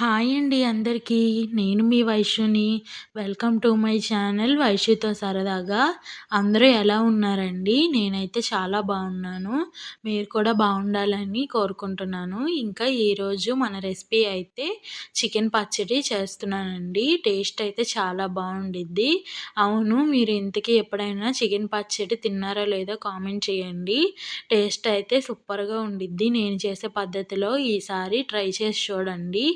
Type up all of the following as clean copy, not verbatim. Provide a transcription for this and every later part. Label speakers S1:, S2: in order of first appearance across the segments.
S1: Hi అండి అందరికీ. నేను మీ వైష్ణుని. వెల్కమ్ టు మై ఛానల్ 'వైష్యుతో సరదాగా'. అందరూ ఎలా ఉన్నారండి? నేనైతే చాలా బాగున్నాను. మీరు కూడా బాగుండాలని కోరుకుంటున్నాను. ఇంకా ఈరోజు మన రెసిపీ అయితే చికెన్ పచ్చడి చేస్తున్నానండి. టేస్ట్ అయితే చాలా బాగుండిద్ది. అవును, మీరు ఇంతకీ ఎప్పుడైనా చికెన్ పచ్చడి తిన్నారా లేదో కామెంట్ చేయండి. టేస్ట్ అయితే సూపర్‌గా ఉండిద్ది. నేను చేసే పద్ధతిలో ఈసారి ట్రై చేసి చూడండి.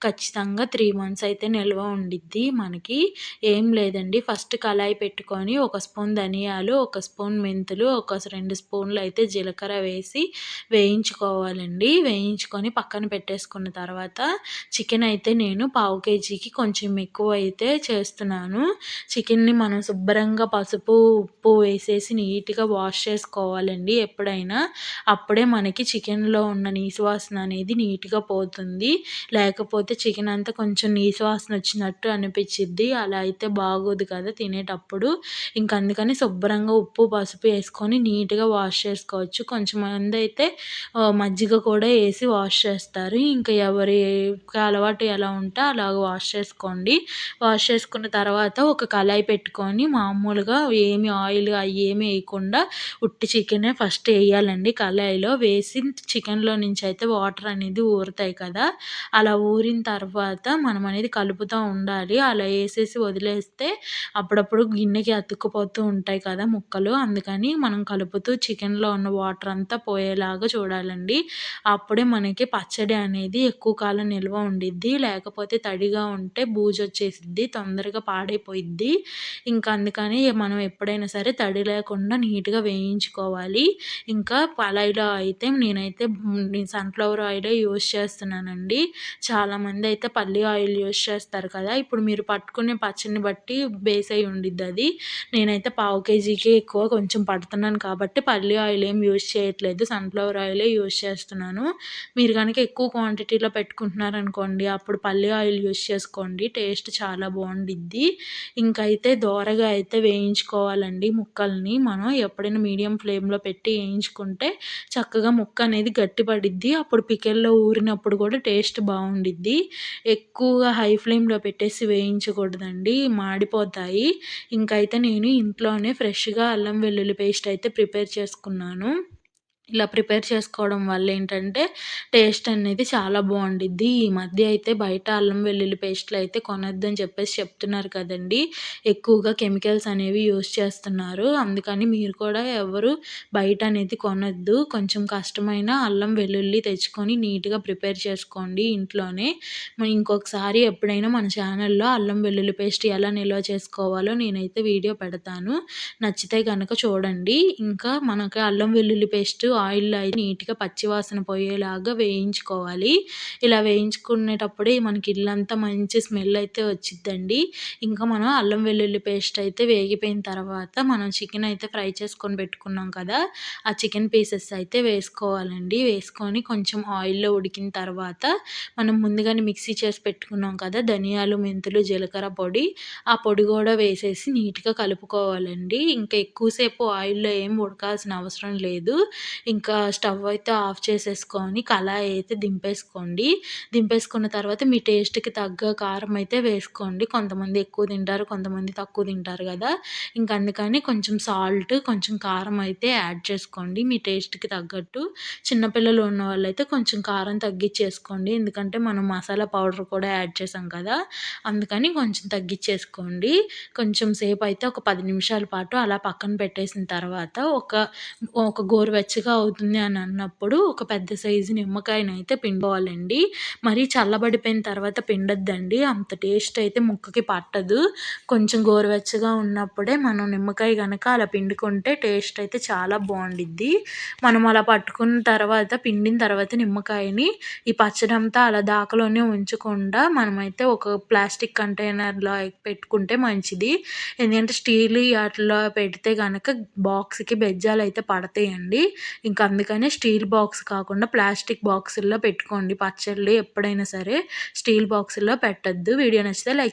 S1: ఖచ్చితంగా 3 మంత్స్ అయితే నిల్వ ఉండిద్ది మనకి. ఏం లేదండి, ఫస్ట్ కళాయి పెట్టుకొని ఒక స్పూన్ ధనియాలు, ఒక స్పూన్ మెంతులు, ఒక 2 స్పూన్లు అయితే జీలకర్ర వేసి వేయించుకోవాలండి. వేయించుకొని పక్కన పెట్టేసుకున్న తర్వాత చికెన్ అయితే నేను పావు కేజీకి కొంచెం ఎక్కువ అయితే చేస్తున్నాను. చికెన్‌ని మనం శుభ్రంగా పసుపు, ఉప్పు వేసేసి నీట్‌గా వాష్ చేసుకోవాలండి ఎప్పుడైనా. అప్పుడే మనకి చికెన్‌లో ఉన్న నీసు వాసన అనేది నీట్‌గా పోతుంది. లేకపోతే చికెన్ అంతా కొంచెం నీసు వాసన వచ్చినట్టు అనిపిచ్చిద్ది. అలా అయితే బాగోదు కదా తినేటప్పుడు. ఇంక అందుకని శుభ్రంగా ఉప్పు, పసుపు ఏసుకొని నీట్‌గా వాష్ చేసుకోవచ్చు. కొంచెమందైతే మజ్జిగ కూడా ఏసి వాష్ చేస్తారు. ఇంక ఎవరికి అలవాటు ఎలా ఉంటే అలాగ వాష్ చేసుకోండి. వాష్ చేసుకున్న తర్వాత ఒక కళాయి పెట్టుకొని మామూలుగా ఏమి ఆయిల్ అయి ఏమి ఏయకుండా ఉట్టి చికెనే ఫస్ట్ ఎయ్యాలండి కళాయిలో. వేసి చికెన్‌లో నుంచి అయితే వాటర్ అనేది ఊరుతాయి కదా! అలా ఊరిన తర్వాత మనం అనేది కలుపుతూ ఉండాలి. అలా ఏసేసి వదిలేస్తే అప్పుడప్పుడు గిన్నెకి అతుక్కుపోతూ ఉంటాయి కదా ముక్కలు. అందుకని మనం కలుపుతూ చికెన్‌లో ఉన్న వాటర్ అంతా పోయేలాగా చూడాలండి. అప్పుడే మనకి పచ్చడి అనేది ఎక్కువ కాలం నిల్వ ఉండిద్ది. లేకపోతే తడిగా ఉంటే బూజొచ్చేసిద్ది. తొందరగా పాడైపోయిద్ది. ఇంకా అందుకని మనం ఎప్పుడైనా సరే తడి లేకుండా నీట్‌గా వేయించుకోవాలి. ఇంకా కళాయిలో అయితే నేనైతే సన్‌ఫ్లవర్ ఆయిలే యూజ్ చేస్తున్నానండి. చాలామందయితే పల్లి ఆయిల్ యూజ్ చేస్తారు కదా! ఇప్పుడు మీరు పట్టుకునే పచ్చడిని బట్టి బేస్ అయ్యి ఉండిద్దది. నేనైతే పావు కేజీకి ఎక్కువ కొంచెం పడుతున్నాను కాబట్టి పల్లి ఆయిల్ ఏం యూజ్ చేయట్లేదు. సన్‌ఫ్లవర్ ఆయిలే యూజ్ చేస్తున్నాను. మీరు గనక ఎక్కువ క్వాంటిటీలో పెట్టుకుంటున్నారనుకోండి, అప్పుడు పల్లి ఆయిల్ యూజ్ చేసుకోండి. టేస్ట్ చాలా బావుండిద్ది. ఇంకైతే దోరగా అయితే వేయించుకోవాలండి ముక్కల్ని. మనం ఎప్పుడైనా మీడియం ఫ్లేమ్‌లో పెట్టి ఏయించుకుంటే చక్కగా ముక్క అనేది గట్టిపడిద్ది. అప్పుడు పికిల్‌లో ఊరినప్పుడు కూడా టేస్ట్ బావుండిద్ది. ఎక్కువగా హై ఫ్లేమ్‌లో పెట్టేసి వేయించకూడదండి, మాడిపోతాయి. ఇంకైతే నేను ఇంట్లోనే ఫ్రెష్‌గా అల్లం వెల్లుల్లి పేస్ట్ అయితే ప్రిపేర్ చేసుకున్నాను. ఇలా ప్రిపేర్ చేసుకోవడం వల్ల ఏంటంటే టేస్ట్ అనేది చాలా బావుండిద్ది. ఈ మధ్య అయితే బయట అల్లం వెల్లుల్లి పేస్టులు అయితే కొనొద్దని చెప్పేసి చెప్తున్నారు కదండీ! ఎక్కువగా కెమికల్స్ అనేవి యూజ్ చేస్తున్నారు. అందుకని మీరు కూడా ఎవరు బయట అనేది కొనొద్దు. కొంచెం కష్టమైన అల్లం వెల్లుల్లి తెచ్చుకొని నీట్‌గా ప్రిపేర్ చేసుకోండి ఇంట్లోనే. ఇంకొకసారి ఎప్పుడైనా మన ఛానల్‌లో అల్లం వెల్లుల్లి పేస్ట్ ఎలా నిల్వ చేసుకోవాలో నేనైతే వీడియో పెడతాను. నచ్చితే గనక చూడండి. ఇంకా మనకి అల్లం వెల్లుల్లి పేస్ట్ ఆయిల్‌లో అయితే నీట్‌గా పచ్చి వాసన పోయేలాగా వేయించుకోవాలి. ఇలా వేయించుకునేటప్పుడే మనకి ఇల్లంతా మంచి స్మెల్ అయితే వచ్చిద్దండి. ఇంకా మనం అల్లం వెల్లుల్లి పేస్ట్ అయితే వేగిపోయిన తర్వాత మనం చికెన్ అయితే ఫ్రై చేసుకొని పెట్టుకున్నాం కదా! ఆ చికెన్ పీసెస్ అయితే వేసుకోవాలండి. వేసుకొని కొంచెం ఆయిల్‌లో ఉడికిన తర్వాత మనం ముందుగానే మిక్సీ చేసి పెట్టుకున్నాం కదా! ధనియాలు, మెంతులు, జీలకర్ర పొడి, ఆ పొడి కూడా వేసేసి నీట్‌గా కలుపుకోవాలండి. ఇంకా ఎక్కువ సేపు ఆయిల్‌లో ఏం ఉడకాల్సిన అవసరం లేదు. ఇంకా స్టవ్ అయితే ఆఫ్ చేసేసుకొని కళాయి అయితే దింపేసుకోండి. దింపేసుకున్న తర్వాత మీ టేస్ట్‌కి తగ్గ కారం అయితే వేసుకోండి. కొంతమంది ఎక్కువ తింటారు, కొంతమంది తక్కువ తింటారు గదా! ఇంక అందుకని కొంచెం సాల్ట్, కొంచెం కారం అయితే యాడ్ చేసుకోండి మీ టేస్ట్‌కి తగ్గట్టు. చిన్న పిల్లలు ఉన్నవాళ్ళైతే కొంచెం కారం తగ్గిచ్చేసుకోండి. ఎందుకంటే మనం మసాలా పౌడర్ కూడా యాడ్ చేసాం కదా! అందుకని కొంచెం తగ్గిచ్చేసుకోండి. కొంచెం సేపయితే ఒక 10 నిమిషాల పాటు అలా పక్కన పెట్టేసిన తర్వాత ఒక గోరువెచ్చగా అవుతుంది అని అన్నప్పుడు ఒక పెద్ద సైజు నిమ్మకాయనైతే పిండుకోవాలండి. మరీ చల్లబడిపోయిన తర్వాత పిండొద్దండి. అంత టేస్ట్ అయితే ముక్కకి పట్టదు. కొంచెం గోరువెచ్చగా ఉన్నప్పుడే మనం నిమ్మకాయ గనక అలా పిండుకుంటే టేస్ట్ అయితే చాలా బావుండిద్ది. మనం అలా పట్టుకున్న తర్వాత పిండిన తర్వాత నిమ్మకాయని ఈ పచ్చడంతా అలా దాకలోనే ఉంచకుండా మనమైతే ఒక ప్లాస్టిక్ కంటైనర్‌లో పెట్టుకుంటే మంచిది. ఎందుకంటే స్టీల్‌యి ఆటిల్లో పెడితే గనక బాక్స్‌కి బెజ్జాలయితే పడతాయండి. ఇంక అందుకనే స్టీల్ బాక్స్ కాకుండా ప్లాస్టిక్ బాక్సుల్లో పెట్టుకోండి పచ్చళ్ళు ఎప్పుడైనా సరే. స్టీల్ బాక్సుల్లో పెట్టొద్దు. వీడియో నచ్చితే లైక్